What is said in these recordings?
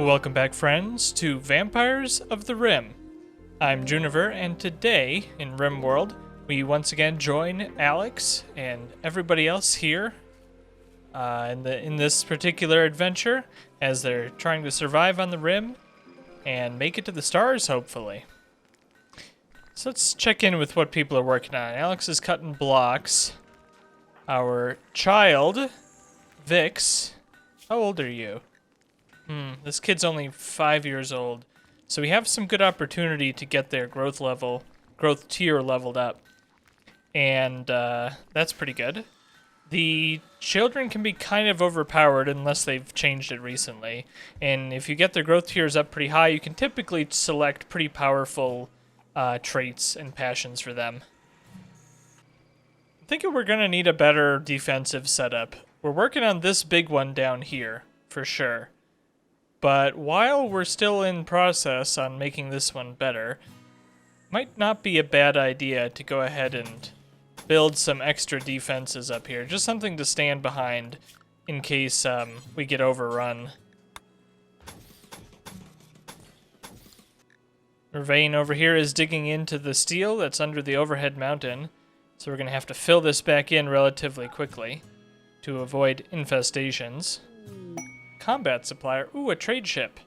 Welcome back, friends, to Vampires of the Rim. I'm Juniver, and today in RimWorld, we once again join Alex and everybody else here in this particular adventure as they're trying to survive on the Rim and make it to the stars, hopefully. So let's check in with what people are working on. Alex is cutting blocks. Our child, Vix, how old are you? This kid's only 5 years old, so we have some good opportunity to get their growth tier leveled up, and that's pretty good. The children can be kind of overpowered unless they've changed it recently, and if you get their growth tiers up pretty high, you can typically select pretty powerful traits and passions for them. I'm thinking we're going to need a better defensive setup. We're working on this big one down here, for sure. But while we're still in process on making this one better, might not be a bad idea to go ahead and build some extra defenses up here. Just something to stand behind in case we get overrun. Vervain over here is digging into the steel that's under the overhead mountain, so we're going to have to fill this back in relatively quickly to avoid infestations. Combat supplier. Ooh, a trade ship.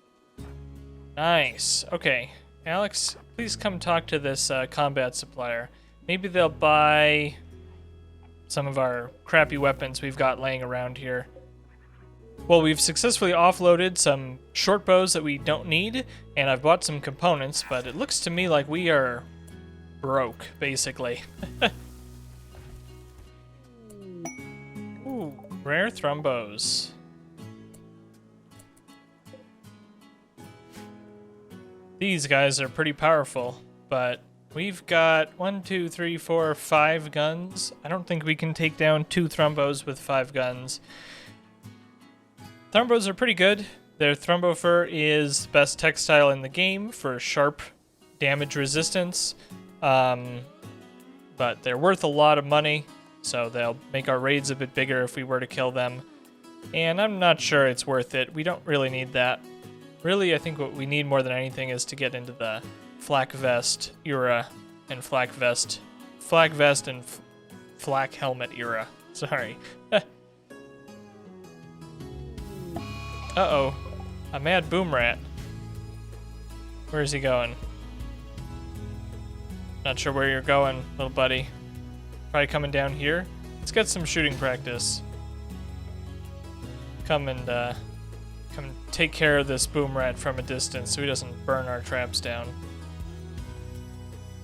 Nice. Okay. Alex, please come talk to this combat supplier. Maybe they'll buy some of our crappy weapons we've got laying around here. Well, we've successfully offloaded some short bows that we don't need, and I've bought some components, but it looks to me like we are broke, basically. Ooh, rare thrombos. These guys are pretty powerful, but we've got 1, 2, 3, 4, 5 guns. I don't think we can take down 2 thrombos with 5 guns. Thrombos are pretty good. Their thrombo fur is the best textile in the game for sharp damage resistance, but they're worth a lot of money, so they'll make our raids a bit bigger if we were to kill them. And I'm not sure it's worth it. We don't really need that. Really, I think what we need more than anything is to get into the flak vest era and flak vest and flak helmet era. Sorry. Uh-oh. A mad boom rat. Where is he going? Not sure where you're going, little buddy. Probably coming down here. Let's get some shooting practice. Come and take care of this boom rat from a distance so he doesn't burn our traps down.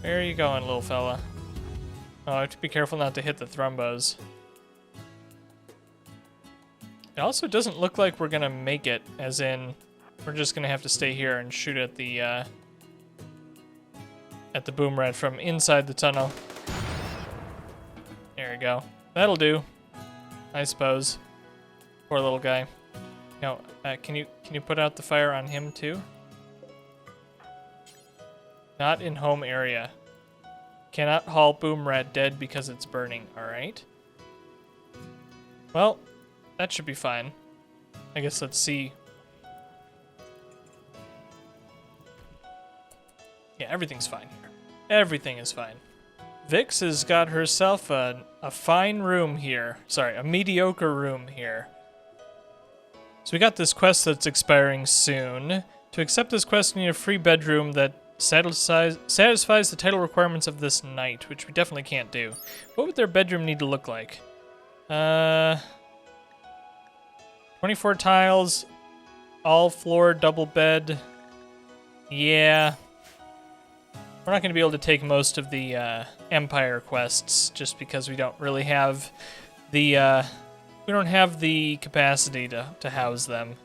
Where are you going, little fella? Oh, I have to be careful not to hit the thrombos. It also doesn't look like we're gonna make it, as in we're just gonna have to stay here and shoot at the boom rat from inside the tunnel. There we go. That'll do, I suppose. Poor little guy. No, can you put out the fire on him too? Not in home area. Cannot haul boom rat dead because it's burning. All right. Well, that should be fine. I guess let's see. Yeah, everything's fine here. Everything is fine. Vix has got herself a fine room here. Sorry, a mediocre room here. So we got this quest that's expiring soon. To accept this quest, we need a free bedroom that satisfies the title requirements of this night, which we definitely can't do. What would their bedroom need to look like? 24 tiles, all floor, double bed. Yeah. We're not going to be able to take most of the Empire quests just because we don't really have the we don't have the capacity to house them.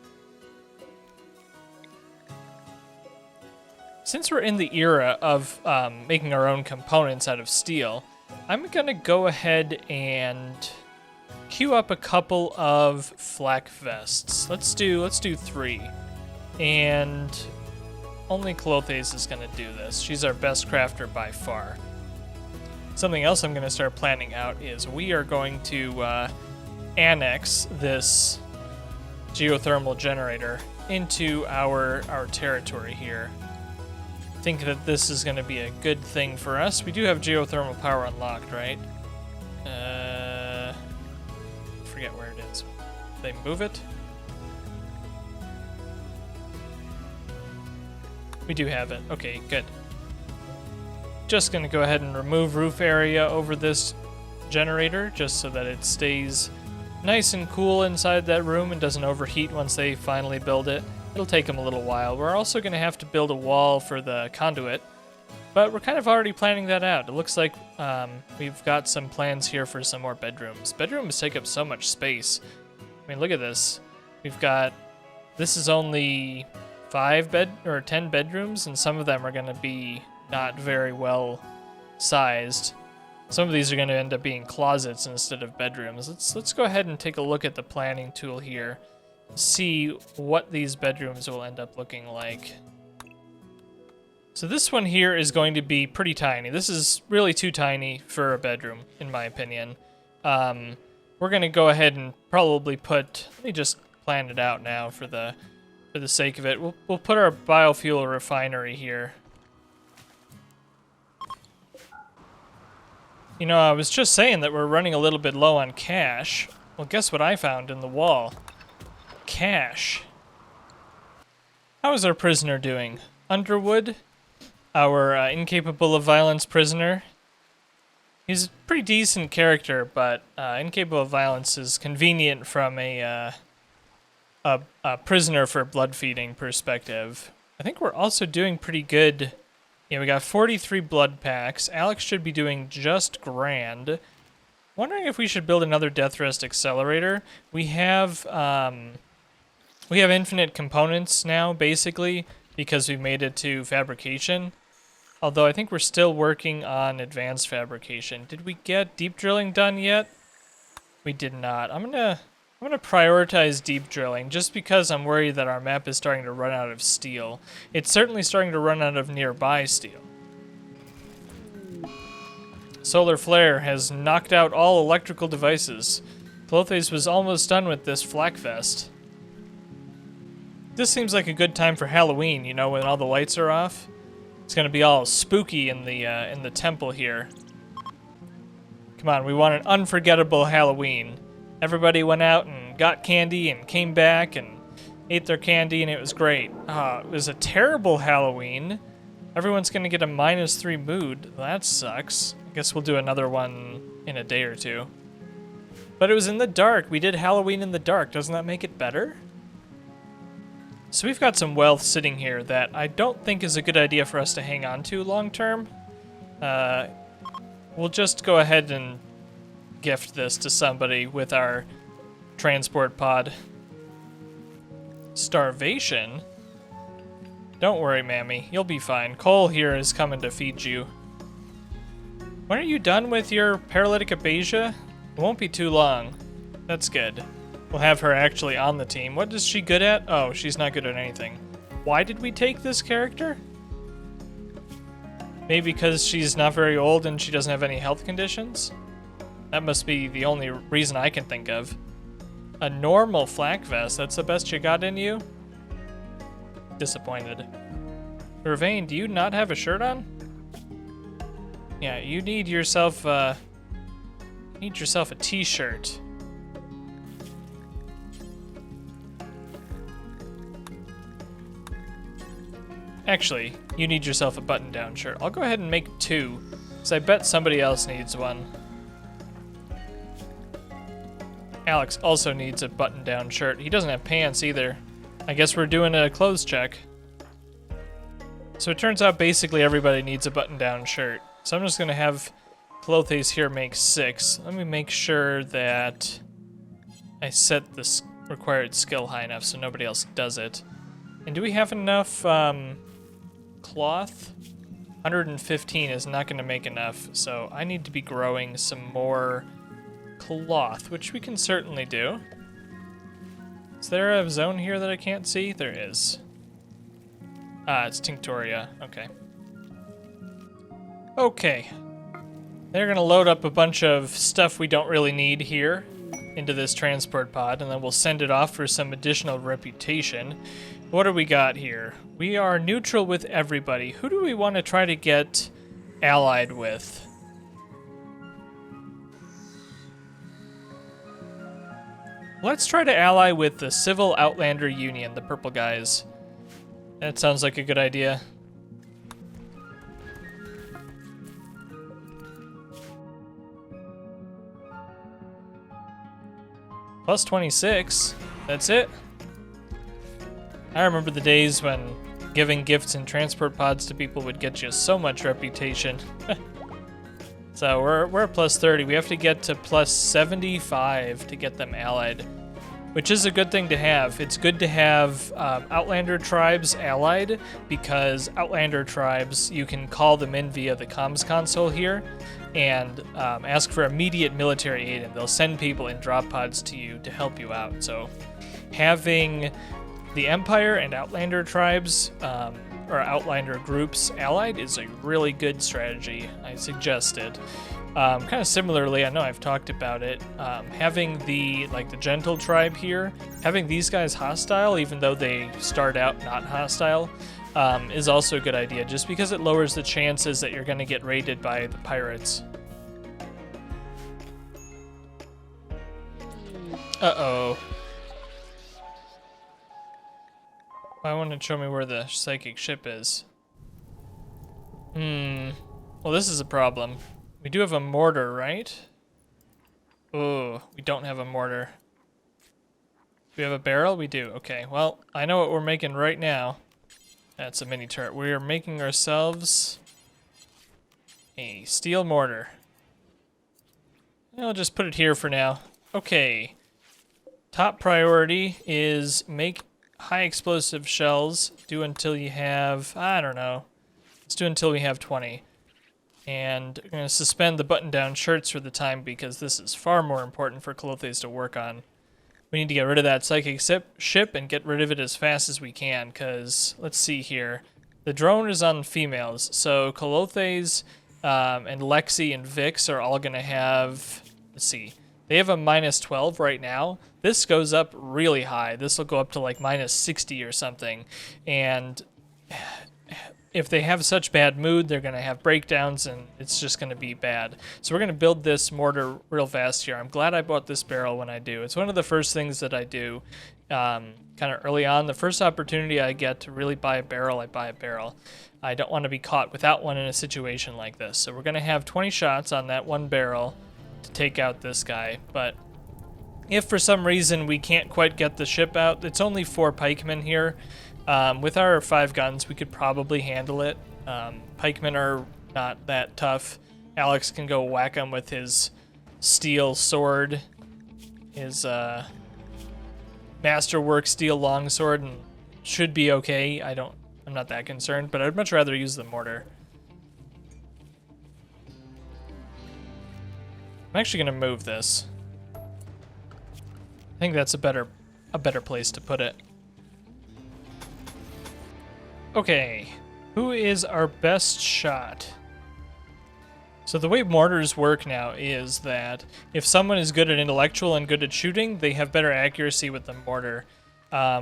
Since we're in the era of making our own components out of steel, I'm gonna go ahead and queue up a couple of flak vests. Let's do 3, and only Clothes is gonna do this. She's our best crafter by far. Something else I'm gonna start planning out is we are going to annex this geothermal generator into our territory here. I think that this is going to be a good thing for us. We do have geothermal power unlocked, right? Forget where it is. They move it. We do have it. Okay, good. Just going to go ahead and remove roof area over this generator just so that it stays nice and cool inside that room and doesn't overheat once they finally build it. It'll take them a little while. We're also going to have to build a wall for the conduit, but we're kind of already planning that out. It looks like we've got some plans here for some more bedrooms. Bedrooms take up so much space. I mean, look at this. We've got, this is only 10 bedrooms, and some of them are going to be not very well sized. Some of these are going to end up being closets instead of bedrooms. Let's go ahead and take a look at the planning tool here. See what these bedrooms will end up looking like. So this one here is going to be pretty tiny. This is really too tiny for a bedroom, in my opinion. We're going to go ahead and probably put, let me just plan it out now for the sake of it. We'll put our biofuel refinery here. You know, I was just saying that we're running a little bit low on cash. Well, guess what I found in the wall? Cash. How is our prisoner doing? Underwood, our incapable of violence prisoner. He's a pretty decent character, but incapable of violence is convenient from a prisoner for blood feeding perspective. I think we're also doing pretty good. Yeah, we got 43 blood packs. Alex should be doing just grand. Wondering if we should build another death rest accelerator. We have infinite components now, basically, because we made it to fabrication. Although I think we're still working on advanced fabrication. Did we get deep drilling done yet? We did not. I'm gonna prioritize deep drilling just because I'm worried that our map is starting to run out of steel. It's certainly starting to run out of nearby steel. Solar flare has knocked out all electrical devices. Clothes was almost done with this flak vest. This seems like a good time for Halloween, you know, when all the lights are off. It's gonna be all spooky in the temple here. Come on, we want an unforgettable Halloween. Everybody went out and got candy and came back and ate their candy, and it was great. It was a terrible Halloween. Everyone's gonna get a -3 mood. That sucks. I guess we'll do another one in a day or two. But it was in the dark. We did Halloween in the dark. Doesn't that make it better? So we've got some wealth sitting here that I don't think is a good idea for us to hang on to long term. We'll just go ahead and gift this to somebody with our transport pod. Starvation? Don't worry, Mammy. You'll be fine. Cole here is coming to feed you. When are you done with your paralytic aphasia? It won't be too long. That's good. We'll have her actually on the team. What is she good at? Oh, she's not good at anything. Why did we take this character? Maybe because she's not very old and she doesn't have any health conditions? That must be the only reason I can think of. A normal flak vest, that's the best you got in you? Disappointed. Vervain, do you not have a shirt on? Yeah, you need yourself a t-shirt. Actually, you need yourself a button-down shirt. I'll go ahead and make 2, because I bet somebody else needs one. Alex also needs a button-down shirt. He doesn't have pants either. I guess we're doing a clothes check. So it turns out basically everybody needs a button-down shirt. So I'm just going to have Clothes here make 6. Let me make sure that I set this required skill high enough so nobody else does it. And do we have enough cloth? 115 is not going to make enough, so I need to be growing some more cloth, which we can certainly do. Is there a zone here that I can't see? There is. It's Tinctoria. Okay. Okay. They're gonna load up a bunch of stuff we don't really need here. into this transport pod, and then we'll send it off for some additional reputation. What do we got here? We are neutral with everybody. Who do we want to try to get allied with? Let's try to ally with the Civil Outlander Union, the purple guys. That sounds like a good idea. Plus 26. That's it. I remember the days when giving gifts and transport pods to people would get you so much reputation. So we're at plus 30. We have to get to plus 75 to get them allied, which is a good thing to have. It's good to have Outlander tribes allied, because Outlander tribes, you can call them in via the comms console here and ask for immediate military aid, and they'll send people in drop pods to you to help you out. So having the Empire and Outlander tribes, or Outlander groups allied, is a really good strategy. I suggest it. Kind of similarly, I know I've talked about it, having the Gentle tribe here, having these guys hostile, even though they start out not hostile, is also a good idea, just because it lowers the chances that you're going to get raided by the pirates. Uh-oh. I want to show me where the psychic ship is. Well, this is a problem. We do have a mortar, right? Oh, we don't have a mortar. Do we have a barrel? We do. Okay, well, I know what we're making right now. That's a mini turret. We are making ourselves a steel mortar. I'll just put it here for now. Okay. Top priority is make high explosive shells. Do until you have, I don't know. Let's do until we have 20. And I'm going to suspend the button-down shirts for the time, because this is far more important for Colothes to work on. We need to get rid of that psychic ship and get rid of it as fast as we can, because, let's see here. The drone is on females, so Colothes and Lexi and Vix are all going to have, let's see, they have a minus 12 right now. This goes up really high. This will go up to like minus 60 or something, and if they have such bad mood, they're going to have breakdowns, and it's just going to be bad. So we're going to build this mortar real fast here. I'm glad I bought this barrel when I do. It's one of the first things that I do kind of early on. The first opportunity I get to really buy a barrel, I buy a barrel. I don't want to be caught without one in a situation like this. So we're going to have 20 shots on that one barrel to take out this guy. But if for some reason we can't quite get the ship out, it's only 4 pikemen here. With our 5 guns, we could probably handle it. Pikemen are not that tough. Alex can go whack him with his steel sword, his masterwork steel longsword, and should be okay. I'm not that concerned, but I'd much rather use the mortar. I'm actually gonna move this. I think that's a better place to put it. Okay, who is our best shot? So the way mortars work now is that if someone is good at intellectual and good at shooting, they have better accuracy with the mortar.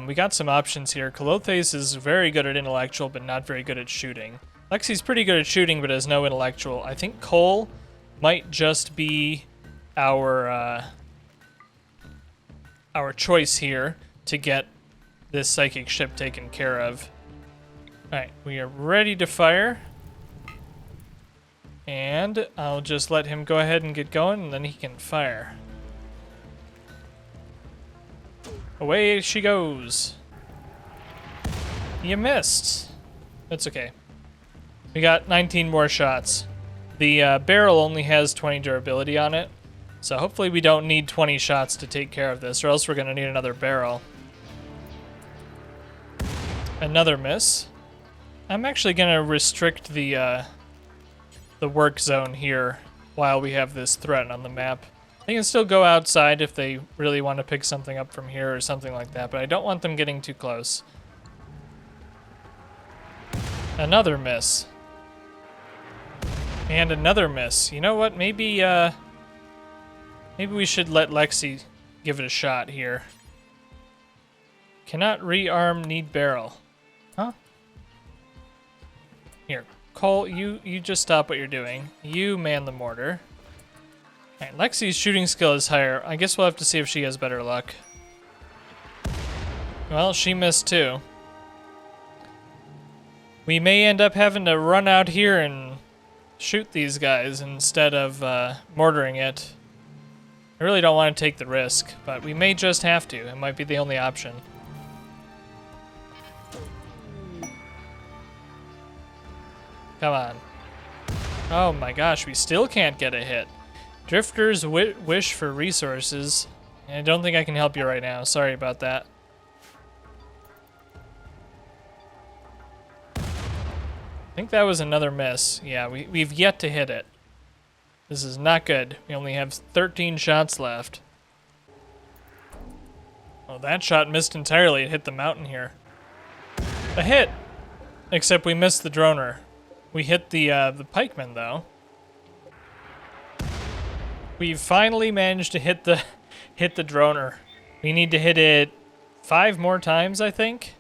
We got some options here. Colothes is very good at intellectual, but not very good at shooting. Lexi's pretty good at shooting, but has no intellectual. I think Cole might just be our choice here to get this psychic ship taken care of. Alright, we are ready to fire. And I'll just let him go ahead and get going, and then he can fire. Away she goes. You missed. That's okay. We got 19 more shots. The barrel only has 20 durability on it, so hopefully we don't need 20 shots to take care of this, or else we're going to need another barrel. Another miss. I'm actually going to restrict the work zone here while we have this threat on the map. They can still go outside if they really want to pick something up from here or something like that, but I don't want them getting too close. Another miss. And another miss. You know what? Maybe we should let Lexi give it a shot here. Cannot rearm, need barrel. Huh? Here, Cole, you just stop what you're doing. You man the mortar. Alright, Lexi's shooting skill is higher. I guess we'll have to see if she has better luck. Well, she missed too. We may end up having to run out here and shoot these guys instead of mortaring it. I really don't want to take the risk, but we may just have to. It might be the only option. Come on. Oh my gosh, we still can't get a hit. Drifters wish for resources. I don't think I can help you right now. Sorry about that. I think that was another miss. Yeah, we've yet to hit it. This is not good. We only have 13 shots left. Oh, that shot missed entirely. It hit the mountain here. A hit! Except we missed the droner. We hit the pikeman, though. We've finally managed to hit the droner. We need to hit it 5 more times, I think.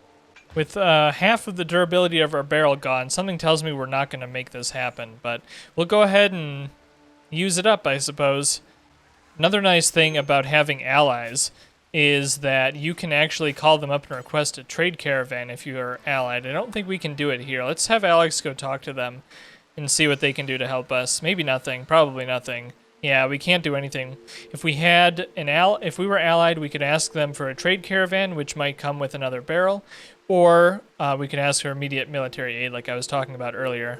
With half of the durability of our barrel gone, something tells me we're not going to make this happen, but we'll go ahead and use it up, I suppose. Another nice thing about having allies is that you can actually call them up and request a trade caravan if you are allied. I don't think we can do it here. Let's have Alex go talk to them and see what they can do to help us. Maybe nothing, probably nothing. Yeah, we can't do anything. If we had if we were allied, we could ask them for a trade caravan, which might come with another barrel, or we could ask for immediate military aid, like I was talking about earlier.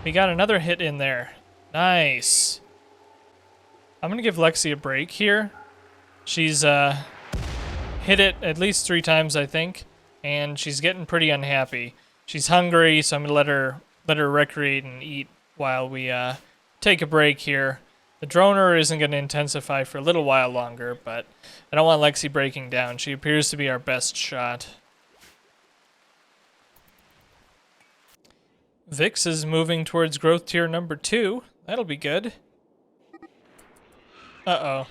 We got another hit in there. Nice. I'm gonna give Lexi a break here. She's hit it at least 3 times, I think, and she's getting pretty unhappy. She's hungry, so I'm gonna let her recreate and eat while we take a break here. The droner isn't going to intensify for a little while longer, but I don't want Lexi breaking down. She appears to be our best shot. Vix is moving towards growth tier number 2. That'll be good. Uh-oh.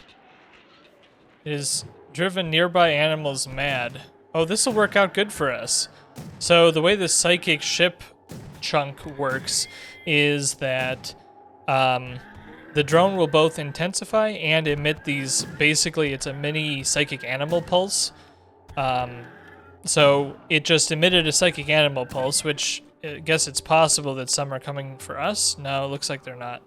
It is driven nearby animals mad. Oh, this will work out good for us. So the way the psychic ship chunk works is that the drone will both intensify and emit these, basically it's a mini psychic animal pulse. So it just emitted a psychic animal pulse, which I guess it's possible that some are coming for us. No, it looks like they're not.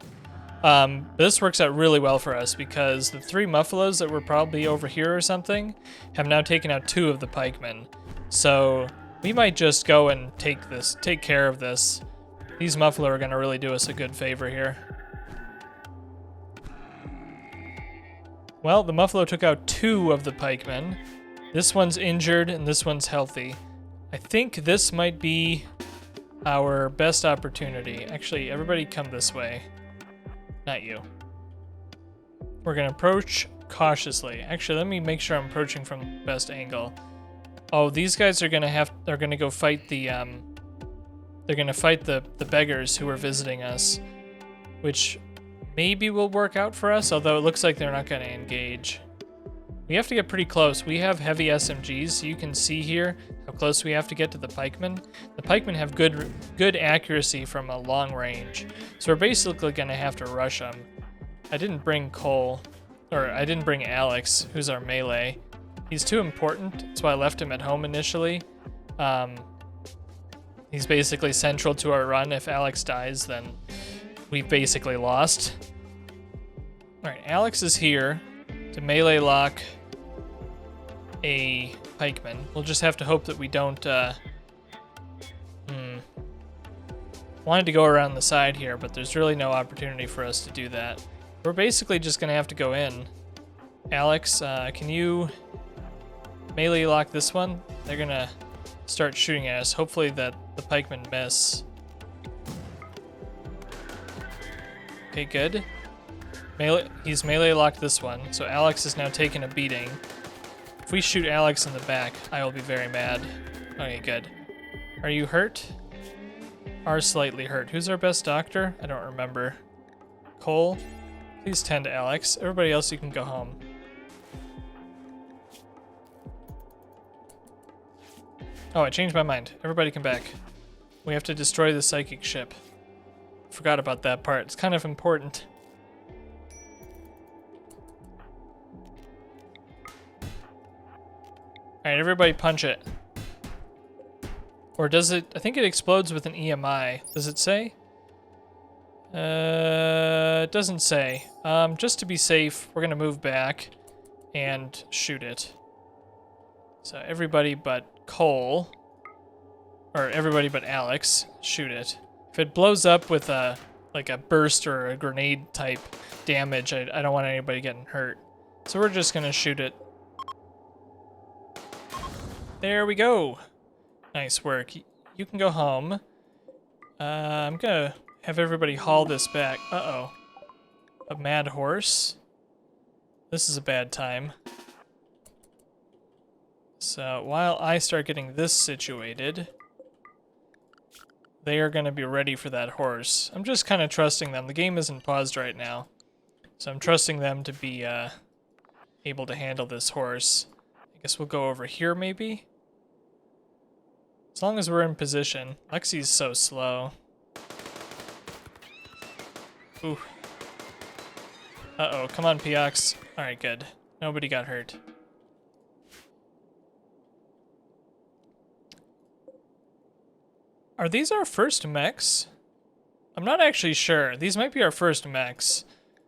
But this works out really well for us because the 3 muffalos that were probably over here or something have now taken out 2 of the pikemen. So we might just go and take care of this. These muffalo are going to really do us a good favor here. Well, the muffalo took out 2 of the pikemen. This one's injured and this one's healthy. I think this might be our best opportunity. Actually, everybody come this way. Not you. We're going to approach cautiously. Actually, let me make sure I'm approaching from the best angle. Oh, these guys are going to go fight the they're going to fight the beggars who are visiting us, which maybe will work out for us, although it looks like they're not going to engage. We have to get pretty close. We have heavy SMGs, so you can see here how close we have to get to the pikemen. The pikemen have good accuracy from a long range, so we're basically going to have to rush them. I didn't bring Cole, or I didn't bring Alex, who's our melee. He's too important, that's why I left him at home initially. He's basically central to our run. If Alex dies, then we've basically lost. Alright, Alex is here to melee lock a pikeman. We'll just have to hope that we don't, wanted to go around the side here, but there's really no opportunity for us to do that. We're basically just gonna have to go in. Alex, can you melee lock this one? They're gonna start shooting at us. Hopefully that the pikemen miss. Okay, good. He's melee locked this one, so Alex is now taking a beating. If we shoot Alex in the back, I will be very mad. Okay, good. Are you hurt? Are slightly hurt. Who's our best doctor? I don't remember. Cole? Please tend to Alex. Everybody else, you can go home. Oh, I changed my mind. Everybody come back. We have to destroy the psychic ship. Forgot about that part. It's kind of important. Alright, everybody punch it. Or does it... I think it explodes with an EMI. Does it say? It doesn't say. Just to be safe, we're gonna move back and shoot it. So everybody but Cole, or everybody but Alex, shoot it. If it blows up with a like a burst or a grenade type damage, I don't want anybody getting hurt. So we're just gonna shoot it. There we go. Nice work. You can go home. I'm gonna have everybody haul this back. Uh-oh. A mad horse. This is a bad time. So while I start getting this situated, they are going to be ready for that horse. I'm just kind of trusting them. The game isn't paused right now, so I'm trusting them to be able to handle this horse. I guess we'll go over here maybe? As long as we're in position. Lexi's so slow. Ooh. Uh-oh, come on, Piox. Alright, good. Nobody got hurt. Are these our first mechs? I'm not actually sure. These might be our first mechs.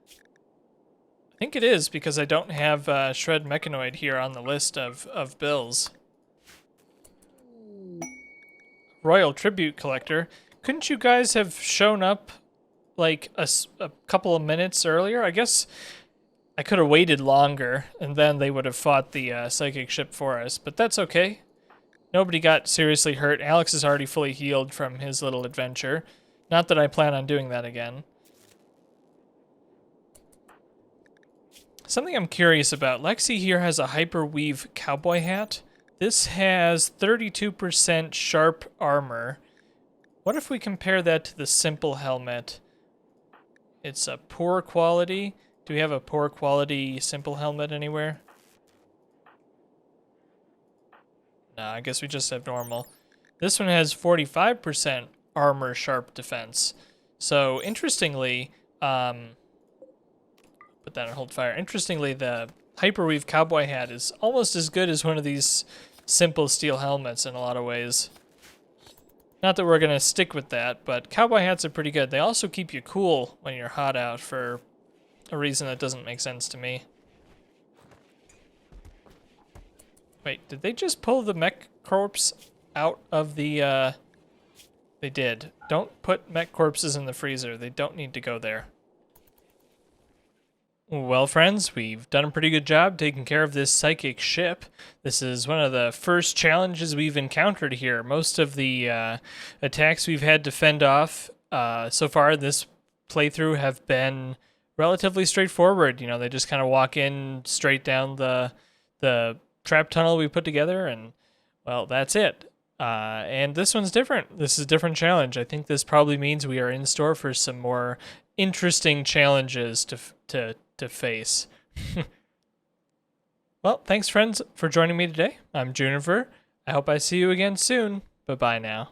I think it is because I don't have Shred Mechanoid here on the list of bills. Royal Tribute Collector. Couldn't you guys have shown up like a couple of minutes earlier? I guess I could have waited longer and then they would have fought the psychic ship for us, but that's okay. Nobody got seriously hurt. Alex is already fully healed from his little adventure. Not that I plan on doing that again. Something I'm curious about. Lexi here has a hyperweave cowboy hat. This has 32% sharp armor. What if we compare that to the simple helmet? It's a poor quality. Do we have a poor quality simple helmet anywhere? Nah, I guess we just have normal. This one has 45% armor sharp defense. So interestingly, put that on hold fire. Interestingly, the hyperweave cowboy hat is almost as good as one of these simple steel helmets in a lot of ways. Not that we're gonna stick with that, but cowboy hats are pretty good. They also keep you cool when you're hot out for a reason that doesn't make sense to me. Wait, did they just pull the mech corpse out of the, They did. Don't put mech corpses in the freezer. They don't need to go there. Well, friends, we've done a pretty good job taking care of this psychic ship. This is one of the first challenges we've encountered here. Most of the attacks we've had to fend off so far this playthrough have been relatively straightforward. You know, they just kind of walk in straight down the trap tunnel we put together, and well, that's it. And this one's different. This is a different challenge. I think this probably means we are in store for some more interesting challenges to face. Well, thanks friends for joining me today. I'm Juniper. I hope I see you again soon. Bye-bye now.